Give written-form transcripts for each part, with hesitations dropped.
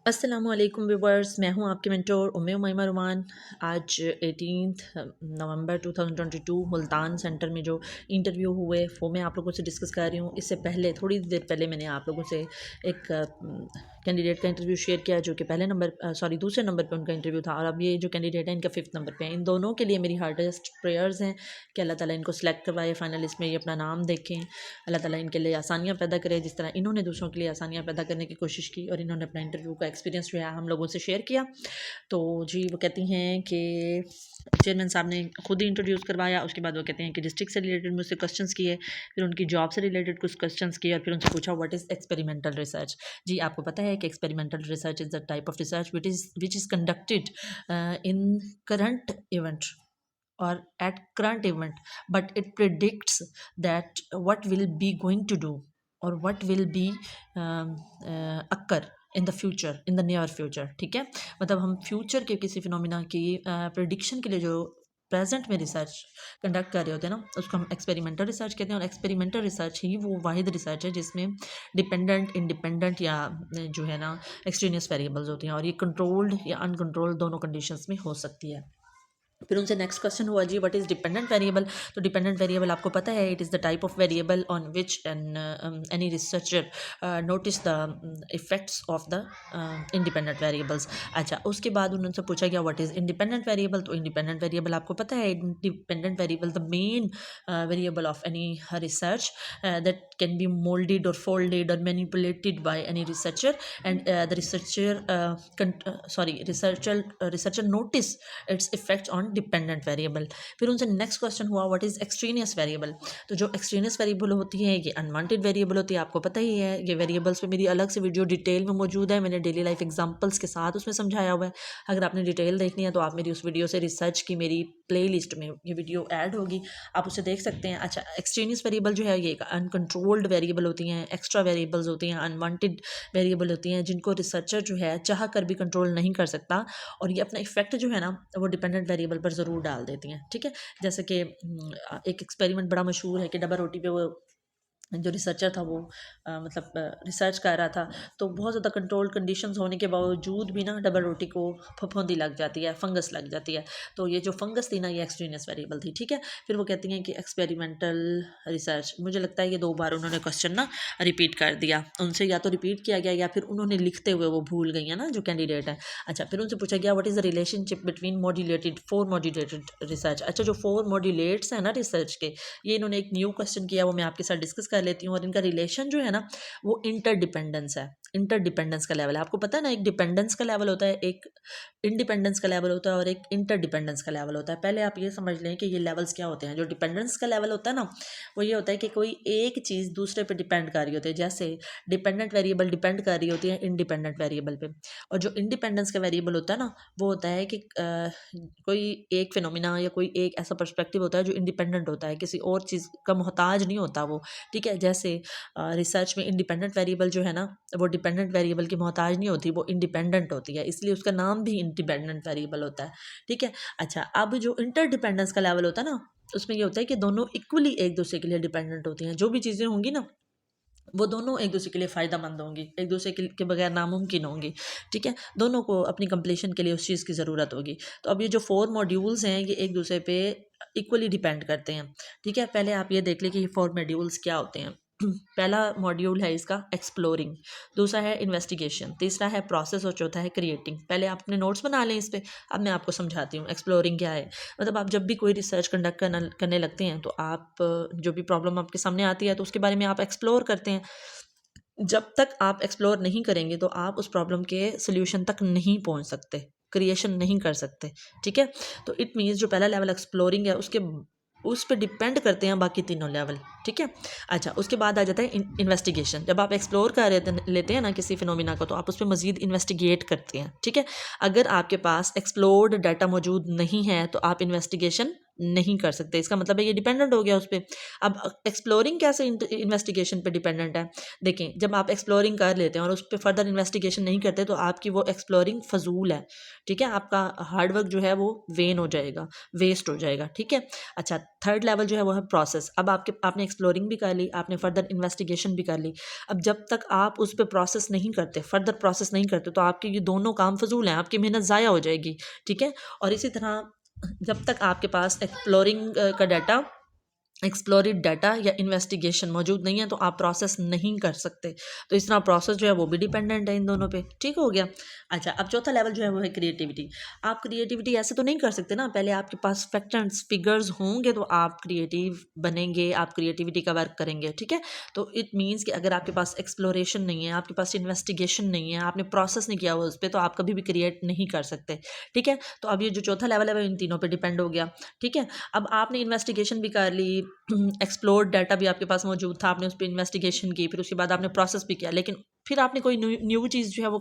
अस्सलामुअलैकुम व्यूवर्स, मैं हूं आपके मेंटोर उम्मे उमैमा रुमान। आज 18 नवंबर 2022 मुल्तान सेंटर में जो इंटरव्यू हुए वो मैं आप लोगों से डिस्कस कर रही हूं। इससे पहले थोड़ी देर पहले मैंने आप लोगों से एक कैंडिडेट का इंटरव्यू शेयर किया जो कि दूसरे नंबर पे उनका इंटरव्यू था, और अब ये जो कैंडिडेट है इनका 5th नंबर पे है। इन दोनों के लिए मेरी हार्डेस्ट प्रेयर्स हैं कि अल्लाह ताला इनको सेलेक्ट करवाए, फाइनल इसमें ये अपना नाम देखें। अल्लाह ताला इनके लिए आसानियाँ पैदा करे, जिस तरह इन्होंने दूसरों के लिए आसानियाँ पैदा करने की कोशिश की और इन्होंने अपना इंटरव्यू का एक्सपीरियंस जो है हम लोगों से शेयर किया। तो जी वो कहती हैं कि चेयरमैन साहब ने खुद ही इंट्रोड्यूस करवाया। उसके बाद वो कहते हैं कि डिस्ट्रिक्ट से रिलेटेड मुझसे क्वेश्चंस किए, फिर उनकी जॉब से रिलेटेड कुछ क्वेश्चंस किए और फिर उनसे पूछा व्हाट इज़ एक्सपेरिमेंटल रिसर्च। जी आपको पता है कि experimental research is the type of research which is conducted in current event or at current event, but it predicts that what will be going to do or what will be occur in the future, in the near future। ठीक है, मतलब हम future के किसी phenomena की prediction के लिए जो प्रेजेंट में रिसर्च कंडक्ट कर रहे होते हैं ना, उसको हम एक्सपेरिमेंटल रिसर्च कहते हैं। और एक्सपेरिमेंटल रिसर्च ही वो वाहिद रिसर्च है जिसमें डिपेंडेंट, इंडिपेंडेंट या जो है ना एक्सट्रेनियस वेरिएबल्स होती हैं, और ये कंट्रोल्ड या अनकंट्रोल्ड दोनों कंडीशंस में हो सकती है। फिर उनसे नेक्स्ट क्वेश्चन हुआ जी व्हाट इज़ डिपेंडेंट वेरिएबल। तो डिपेंडेंट वेरिएबल आपको पता है, it is the type of variable on which any researcher notice the effects of the independent variables. अच्छा, उसके बाद उनसे पूछा गया व्हाट इज़ इंडिपेंडेंट वेरिएबल। तो इंडिपेंडेंट वेरिएबल आपको पता है, independent variable the main variable of any research that can be moulded और फोल्डेड और manipulated by any researcher, and the researcher notice it's effects on dependent variable. फिर उनसे next question हुआ what is extraneous variable. तो जो extraneous variable होती है ये अनवांटेड वेरिएबल होती है, आपको पता ही है। ये वेरिएबल्स पे मेरी अलग से वीडियो डिटेल में मौजूद है, मैंने डेली लाइफ एग्जांपल्स के साथ उसमें समझाया हुआ है। अगर आपने डिटेल देखनी है तो आप मेरी उस वीडियो से रिसर्च की मेरी प्लेलिस्ट में ये वीडियो ऐड होगी, आप उसे देख सकते हैं। अच्छा, एक्सट्रेनियस वेरिएबल जो है ये अनकंट्रोल्ड वेरिएबल होती हैं, एक्स्ट्रा वेरिएबल्स होती हैं, अनवांटेड वेरिएबल होती हैं जिनको रिसर्चर जो है चाह कर भी कंट्रोल नहीं कर सकता, और ये अपना इफेक्ट जो है ना वो डिपेंडेंट वेरिएबल पर ज़रूर डाल देती हैं। ठीक है, जैसे कि एक एक्सपेरिमेंट बड़ा मशहूर है कि डबल रोटी पे वो जो रिसर्चर था वो मतलब रिसर्च कर रहा था, तो बहुत ज़्यादा कंट्रोल्ड कंडीशंस होने के बावजूद भी ना डबल रोटी को फफूंदी लग जाती है, फंगस लग जाती है। तो ये जो फंगस थी ना ये एक्सट्रेनियस वेरिएबल थी। ठीक है, फिर वो कहती हैं कि एक्सपेरिमेंटल रिसर्च, मुझे लगता है ये 2 बार उन्होंने क्वेश्चन ना रिपीट कर दिया, उनसे या तो रिपीट किया गया या फिर उन्होंने लिखते हुए वो भूल गई है ना जो कैंडिडेट है। अच्छा, फिर उनसे पूछा गया what is the relationship between modulated 4 modulated research. अच्छा, जो 4 मॉड्यूलेट्स हैं ना रिसर्च के, ये इन्होंने एक न्यू क्वेश्चन किया, वो मैं आपके साथ डिस्कस कर लेती हूँ। और इनका रिलेशन जो है ना वो इंटरडिपेंडेंस है, इंटरडिपेंडेंस का लेवल है। आपको पता है ना, एक डिपेंडेंस का लेवल होता है, एक इंडिपेंडेंस का लेवल होता है और एक इंटरडिपेंडेंस का लेवल होता है। पहले आप ये समझ लें कि ये लेवल्स क्या होते हैं। जो डिपेंडेंस का लेवल होता है ना वो ये होता है कि कोई एक चीज़ दूसरे पे डिपेंड कर रही होती है, जैसे डिपेंडेंट वेरिएबल डिपेंड कर रही होती है इंडिपेंडेंट वेरिएबल पे। और जो इंडिपेंडेंस का वेरिएबल होता है ना वो होता है कि कोई एक फिनोमिना या कोई एक ऐसा पर्सपेक्टिव होता है जो इंडिपेंडेंट होता है, किसी और चीज़ का मोहताज नहीं होता वो। ठीक है, जैसे रिसर्च में इंडिपेंडेंट वेरिएबल जो है ना वो डिपेंडेंट वेरिएबल की मोहताज नहीं होती, वो इंडिपेंडेंट होती है, इसलिए उसका नाम भी इंडिपेंडेंट वेरिएबल होता है। ठीक है, अच्छा, अब जो इंटरडिपेंडेंस का लेवल होता है ना उसमें ये होता है कि दोनों इक्वली एक दूसरे के लिए डिपेंडेंट होती हैं। जो भी चीज़ें होंगी ना वो दोनों एक दूसरे के लिए फ़ायदेमंद होंगी, एक दूसरे के बगैर नामुमकिन होंगी। ठीक है, दोनों को अपनी कंप्लीशन के लिए उस चीज़ की ज़रूरत होगी। तो अब ये जो 4 मॉड्यूल्स हैं ये एक दूसरे पे इक्वली डिपेंड करते हैं। ठीक है, पहले आप ये देख लें कि ये 4 मॉड्यूल्स क्या होते हैं। पहला मॉड्यूल है इसका एक्सप्लोरिंग, दूसरा है इन्वेस्टिगेशन, तीसरा है प्रोसेस और चौथा है क्रिएटिंग। पहले आप अपने नोट्स बना लें इस पे, अब मैं आपको समझाती हूँ एक्सप्लोरिंग क्या है। मतलब आप जब भी कोई रिसर्च कंडक्ट करने लगते हैं तो आप जो भी प्रॉब्लम आपके सामने आती है तो उसके बारे में आप एक्सप्लोर करते हैं। जब तक आप एक्सप्लोर नहीं करेंगे तो आप उस प्रॉब्लम के सोल्यूशन तक नहीं पहुंच सकते, क्रिएशन नहीं कर सकते। ठीक है, तो इट मीन्स जो पहला लेवल एक्सप्लोरिंग है उसके उस पर डिपेंड करते हैं बाकी तीनों लेवल। ठीक है, अच्छा, उसके बाद आ जाता है इन्वेस्टिगेशन। जब आप एक्सप्लोर कर लेते हैं ना किसी फिनोमिना को तो आप उस पर मजीद इन्वेस्टिगेट करते हैं। ठीक है, अगर आपके पास एक्सप्लोर्ड डाटा मौजूद नहीं है तो आप इन्वेस्टिगेशन नहीं कर सकते। इसका मतलब है ये डिपेंडेंट हो गया उस पर। अब एक्सप्लोरिंग कैसे इन्वेस्टिगेशन पे डिपेंडेंट है? देखें, जब आप एक्सप्लोरिंग कर लेते हैं और उस पर फर्दर इन्वेस्टिगेशन नहीं करते तो आपकी वो एक्सप्लोरिंग फजूल है, ठीक है, आपका हार्डवर्क जो है वो वेन हो जाएगा, वेस्ट हो जाएगा, ठीक है। अच्छा, थर्ड लेवल जो है वो है प्रोसेस। अब आपने एक्सप्लोरिंग भी कर ली, आपने फर्दर इन्वेस्टिगेशन भी कर ली। अब जब तक आप उस पर प्रोसेस नहीं करते, फर्दर प्रोसेस नहीं करते, तो आपके ये दोनों काम फजूल हैं, आपकी मेहनत ज़ाया हो जाएगी, ठीक है। और इसी तरह जब तक आपके पास एक्सप्लोरिड डाटा या इन्वेस्टिगेशन मौजूद नहीं है तो आप प्रोसेस नहीं कर सकते। तो इस तरह प्रोसेस जो है वो भी डिपेंडेंट है इन दोनों पे, ठीक हो गया। अच्छा, अब चौथा लेवल जो है वो है क्रिएटिविटी। आप क्रिएटिविटी ऐसे तो नहीं कर सकते ना, पहले आपके पास फैक्ट एंड फिगर्स होंगे तो आप क्रिएटिव बनेंगे, आप क्रिएटिविटी का वर्क करेंगे, ठीक है। तो इट मीन्स कि अगर आपके पास एक्सप्लोरेशन नहीं है, आपके पास इन्वेस्टिगेशन नहीं है, आपने प्रोसेस नहीं किया हुआ उस पर, तो आप कभी भी क्रिएट नहीं कर सकते, ठीक है। तो अब ये जो चौथा लेवल है वो इन तीनों पर डिपेंड हो गया, ठीक है। अब आपने इन्वेस्टिगेशन भी कर ली, एक्सप्लोर्ड डाटा भी आपके पास मौजूद था, आपने उस पर इन्वेस्टिगेशन की, फिर उसके बाद आपने प्रोसेस भी किया, लेकिन फिर आपने कोई न्यू चीज़ जो है वो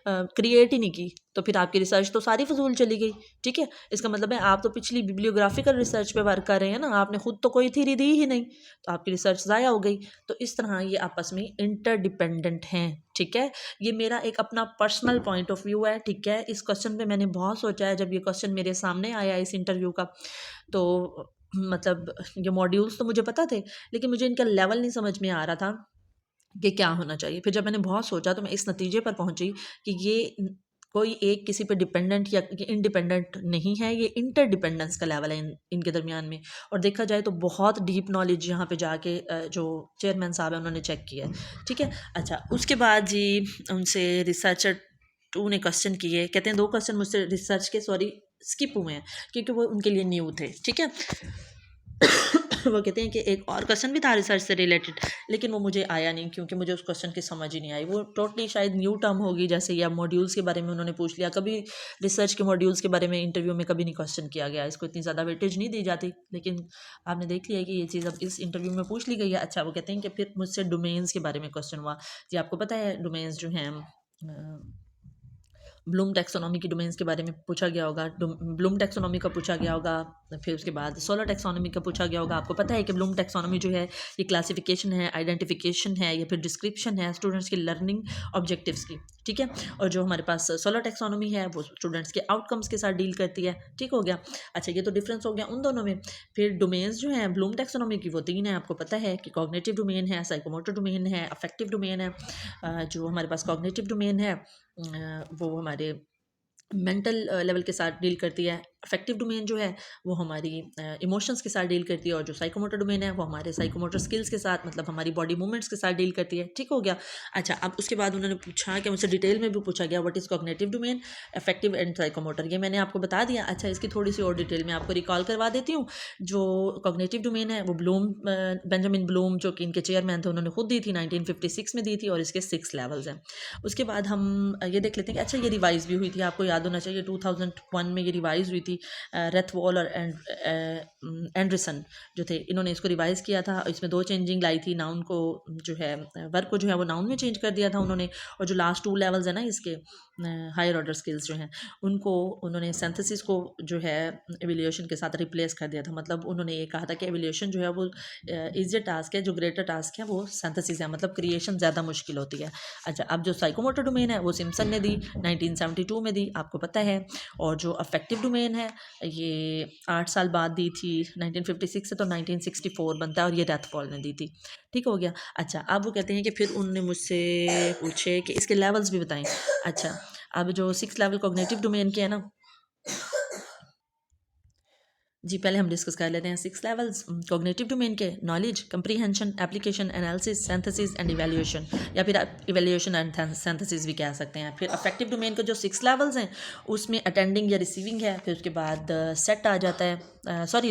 क्रिएट ही नहीं की, तो फिर आपकी रिसर्च तो सारी फजूल चली गई, ठीक है। इसका मतलब है आप तो पिछली बिब्लियोग्राफिकल रिसर्च पे वर्क कर रहे हैं ना, आपने खुद तो कोई थ्योरी दी ही नहीं, तो आपकी रिसर्च ज़ाया हो गई। तो इस तरह ये आपस में इंटरडिपेंडेंट हैं, ठीक है। ये मेरा एक अपना पर्सनल पॉइंट ऑफ व्यू है, ठीक है। इस क्वेश्चन पे मैंने बहुत सोचा है जब ये क्वेश्चन मेरे सामने आया इस इंटरव्यू का, तो मतलब ये मॉड्यूल्स तो मुझे पता थे, लेकिन मुझे इनका लेवल नहीं समझ में आ रहा था कि क्या होना चाहिए। फिर जब मैंने बहुत सोचा तो मैं इस नतीजे पर पहुंची कि ये कोई एक किसी पे डिपेंडेंट या इंडिपेंडेंट नहीं है, ये इंटरडिपेंडेंस का लेवल है इनके दरमियान में। और देखा जाए तो बहुत डीप नॉलेज यहाँ पे जाके जो चेयरमैन साहब है उन्होंने चेक किया है, ठीक है। अच्छा, उसके बाद जी उनसे रिसर्चर टू ने क्वेश्चन किए, कहते हैं 2 क्वेश्चन मुझसे रिसर्च के स्किप हुए हैं क्योंकि वो उनके लिए न्यू थे, ठीक है। वो कहते हैं कि एक और क्वेश्चन भी था रिसर्च से रिलेटेड, लेकिन वो मुझे आया नहीं क्योंकि मुझे उस क्वेश्चन की समझ ही नहीं आई। वो टोटली शायद न्यू टर्म होगी, जैसे या मॉड्यूल्स के बारे में उन्होंने पूछ लिया, कभी रिसर्च के मॉड्यूल्स के बारे में इंटरव्यू में कभी नहीं क्वेश्चन किया गया, इसको इतनी ज़्यादा वेटेज नहीं दी जाती, लेकिन आपने देख लिया कि ये चीज़ अब इस इंटरव्यू में पूछ ली गई है। अच्छा, वो कहते हैं कि फिर मुझसे डोमेन्स के बारे में क्वेश्चन हुआ जी, आपको पता है डोमेन्स जो हैं ब्लूम टैक्सोनॉमी की डोमेन्स के बारे में पूछा गया होगा, ब्लूम टैक्सोनॉमी का पूछा गया होगा, फिर उसके बाद सोलर टैक्सोनॉमी का पूछा गया होगा। आपको पता है कि ब्लूम टैक्सोनॉमी जो है ये क्लासिफिकेशन है, आइडेंटिफिकेशन है या फिर डिस्क्रिप्शन है स्टूडेंट्स की लर्निंग ऑब्जेक्टिव्स की, ठीक है। और जो हमारे पास सोलर टैक्सोनॉमी है वो स्टूडेंट्स के आउटकम्स के साथ डील करती है, ठीक हो गया। अच्छा, ये तो डिफरेंस हो गया उन दोनों में। फिर डोमेन्स जो हैं ब्लूम टैक्सोनॉमी की वो 3 है, आपको पता है कि कॉग्निटिव डोमेन है, साइकोमोटर डोमेन है, अफेक्टिव डोमेन है। जो हमारे पास कॉग्निटिव डोमेन है वो हमारे मेंटल लेवल के साथ डील करती है, अफेक्टिव डोमेन जो है वो हमारी इमोशंस के साथ डील करती है, और जो साइकोमोटर डोमेन है वो हमारे साइकोमोटर स्किल्स के साथ, मतलब हमारी बॉडी मूवमेंट्स के साथ डील करती है, ठीक हो गया। अच्छा, अब उसके बाद उन्होंने पूछा कि मुझसे डिटेल में भी पूछा गया what is cognitive domain, affective and psychomotor, ये मैंने आपको बता दिया। अच्छा, इसकी थोड़ी सी और डिटेल में आपको रिकॉल करवा देती हूँ। जो कॉग्निटिव डोमेन है वो बेंजामिन ब्लूम जो कि इनके चेयरमैन थे उन्होंने खुद दी थी, 1956 में दी थी, और इसके 6 लेवल्स हैं। उसके बाद हम ये देख लेते हैं कि अच्छा, ये रिवाइज भी हुई थी, आपको याद होना चाहिए 2001 में ये रिवाइज हुई थी। रेथवॉल और एंडरसन जो थे इन्होंने इसको रिवाइज़ किया था, इसमें 2 चेंजिंग लाई थी, नाउन को जो है वर्क को जो है वो नाउन में चेंज कर दिया था उन्होंने, और जो लास्ट 2 लेवल्स हैं ना इसके हायर ऑर्डर स्किल्स जो हैं उनको उन्होंने सिंथेसिस को जो है एवोल्यूशन के साथ रिप्लेस कर दिया था। मतलब उन्होंने ये कहा था कि एवोल्यूशन जो है वो ईजी टास्क है, जो ग्रेटर टास्क है वो सिंथेसिस है, मतलब क्रिएशन ज़्यादा मुश्किल होती है। अच्छा, अब जो साइकोमोटर डोमेन है वो सिम्पसन ने दी, 1972 में दी, आपको पता है। और जो अफेक्टिव डोमेन है ये 8 साल बाद दी थी, 1956 से तो 1964 बनता है, और ये रेथवॉल ने दी थी, ठीक हो गया। अच्छा, अब वो कहते हैं कि फिर उन्होंने मुझसे पूछे कि इसके लेवल्स भी बताएं। अच्छा, अब जो 6 लेवल कॉग्निटिव डोमेन के हैं ना जी, पहले हम डिस्कस कर लेते हैं 6 लेवल्स कॉग्निटिव डोमेन के, knowledge, comprehension, application, analysis, synthesis and evaluation, या फिर आप इवैल्यूएशन एंड सिंथेसिस भी कह सकते हैं। फिर अफेक्टिव डोमेन के जो 6 लेवल्स हैं उसमें अटेंडिंग या रिसीविंग है, फिर उसके बाद सेट आ जाता है,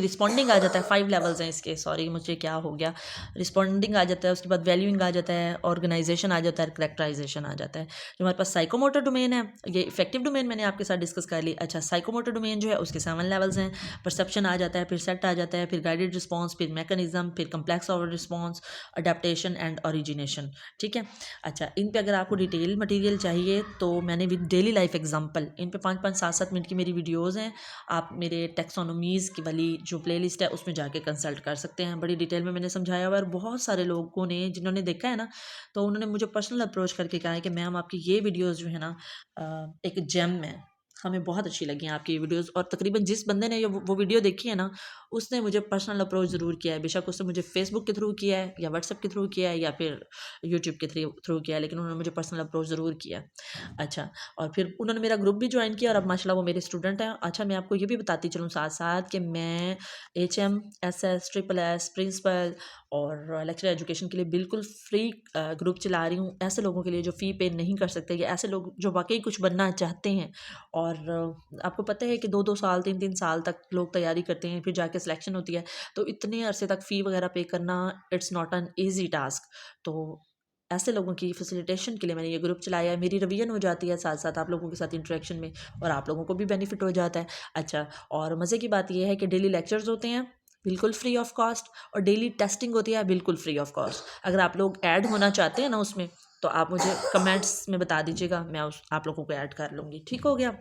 रिस्पॉन्डिंग आ जाता है। 5 लेवल्स हैं इसके, मुझे क्या हो गया, रिस्पॉन्डिंग आ जाता है, उसके बाद वैल्यूइंग आ जाता है, ऑर्गेनाइजेशन आ जाता है, करेक्टराइजेशन आ जाता है। जो हमारे पास साइकोमोटर डोमेन है, ये इफेक्टिव डोमेन मैंने आपके साथ डिस्कस कर ली। अच्छा, साइकोमोटर डोमेन जो है उसके 7 लेवल्स हैं, परसेप्शन, एक्शन आ जाता है, फिर सेट आ जाता है, फिर गाइडेड रिस्पॉन्स, फिर मैकेनिज्म, फिर complex over response, adaptation and origination. ठीक है। अच्छा, इन पे अगर आपको डिटेल मटेरियल चाहिए तो मैंने with daily life example in पे 5-5 7-7 मिनट की मेरी वीडियोस हैं। आप मेरे टेक्सोनोमीज़ की वाली जो प्लेलिस्ट है उसमें जाके कंसल्ट कर सकते हैं। बड़ी डिटेल में मैंने समझाया हुआ है, और बहुत सारे लोगों ने जिन्होंने देखा है ना, तो उन्होंने मुझे पर्सनल अप्रोच करके कहा है कि मैम आपकी ये वीडियोज़ जो है ना एक जेम है, हमें बहुत अच्छी लगी हैं आपकी वीडियोस। और तकरीबन जिस बंदे ने ये वो वीडियो देखी है ना, उसने मुझे पर्सनल अप्रोच ज़रूर किया है। बेशक उसने मुझे फेसबुक के थ्रू किया है, या व्हाट्सएप के थ्रू किया है, या फिर यूट्यूब के थ्रू किया है, लेकिन उन्होंने मुझे पर्सनल अप्रोच ज़रूर किया है। अच्छा, और फिर उन्होंने मेरा ग्रुप भी ज्वाइन किया, और अब माशाल्लाह वो मेरे स्टूडेंट हैं। अच्छा, मैं आपको ये भी बताती चलूँ साथ साथ कि मैं HM, SS, SSS, प्रिंसिपल और लेक्चरर एजुकेशन के लिए बिल्कुल फ्री ग्रुप चला रही हूँ, ऐसे लोगों के लिए जो फ़ी पे नहीं कर सकते, या ऐसे लोग जो वाकई कुछ बनना चाहते हैं। और आपको पता है कि 2-2 साल 3-3 साल तक लोग तैयारी करते हैं, फिर जाके सिलेक्शन होती है, तो इतने अरसे तक फ़ी वगैरह पे करना it's not an easy task. तो ऐसे लोगों की फैसिलिटेशन के लिए मैंने ये ग्रुप चलाया है। मेरी रिवीजन हो जाती है साथ साथ आप लोगों के साथ इंटरेक्शन में, और आप लोगों को भी बेनिफिट हो जाता है। अच्छा, और मज़े की बात यह है कि डेली लेक्चर्स होते हैं बिल्कुल फ्री ऑफ कॉस्ट, और डेली टेस्टिंग होती है बिल्कुल फ्री ऑफ कॉस्ट। अगर आप लोग ऐड होना चाहते हैं ना उसमें, तो आप मुझे कमेंट्स में बता दीजिएगा, मैं उस आप लोगों को ऐड कर लूँगी। ठीक हो गया।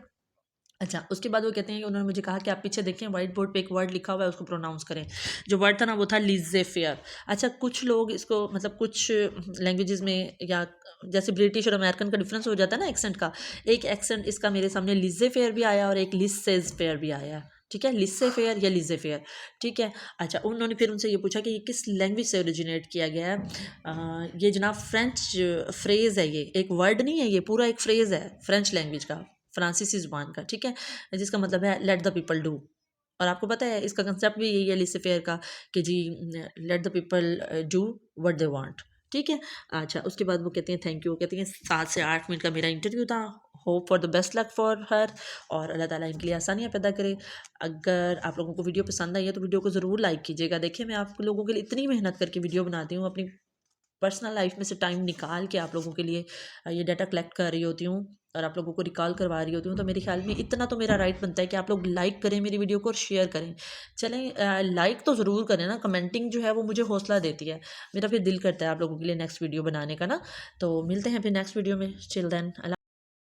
अच्छा, उसके बाद वो कहते हैं कि उन्होंने मुझे कहा कि आप पीछे देखें व्हाइट बोर्ड पे एक वर्ड लिखा हुआ है, उसको प्रोनाउंस करें। जो वर्ड था ना वो था लिज़े फेयर। अच्छा, कुछ लोग इसको मतलब कुछ लैंग्वेजेस में, या जैसे ब्रिटिश और अमेरिकन का डिफरेंस हो जाता है ना एक्सेंट का, एक एक्सेंट इसका मेरे सामने लिज़े फेयर भी आया, और एक लिसेज फेयर भी आया। ठीक है, लिस्से फेयर या लिज़े फेयर। ठीक है। अच्छा, उन्होंने फिर उनसे ये पूछा कि ये किस लैंग्वेज से ओरिजिनेट किया गया है। ये जनाब फ्रेंच फ्रेज़ है, ये एक वर्ड नहीं है, ये पूरा एक फ्रेज़ है फ्रेंच लैंग्वेज का, फ्रांसीसी ज़ुबान का। ठीक है, जिसका मतलब है लेट द पीपल डू। और आपको पता है इसका कंसेप्ट भी यही है लिस्से फेयर का, कि जी let the people do what they want. ठीक है। अच्छा, उसके बाद वो कहते हैं थैंक यू, कहते हैं 7 से 8 मिनट का मेरा इंटरव्यू था। Hope for the best luck for her, और अल्लाह ताला इनके लिए आसानियाँ पैदा करे। अगर आप लोगों को वीडियो पसंद आई है तो वीडियो को ज़रूर लाइक कीजिएगा। देखिए, मैं आप लोगों के लिए इतनी मेहनत करके वीडियो बनाती हूँ, अपनी पर्सनल लाइफ में से टाइम निकाल के आप लोगों के लिए ये डाटा कलेक्ट कर रही होती हूँ, और आप लोगों को रिकॉल करवा रही होती हूँ। तो मेरे ख्याल में इतना तो मेरा राइट बनता है कि आप लोग लाइक करें मेरी वीडियो को और शेयर करें। चलें, लाइक तो ज़रूर करें ना, कमेंटिंग जो है वो मुझे हौसला देती है, मेरा फिर दिल करता है आप लोगों के लिए नेक्स्ट वीडियो बनाने का ना। तो मिलते हैं फिर नेक्स्ट वीडियो में। Chill then.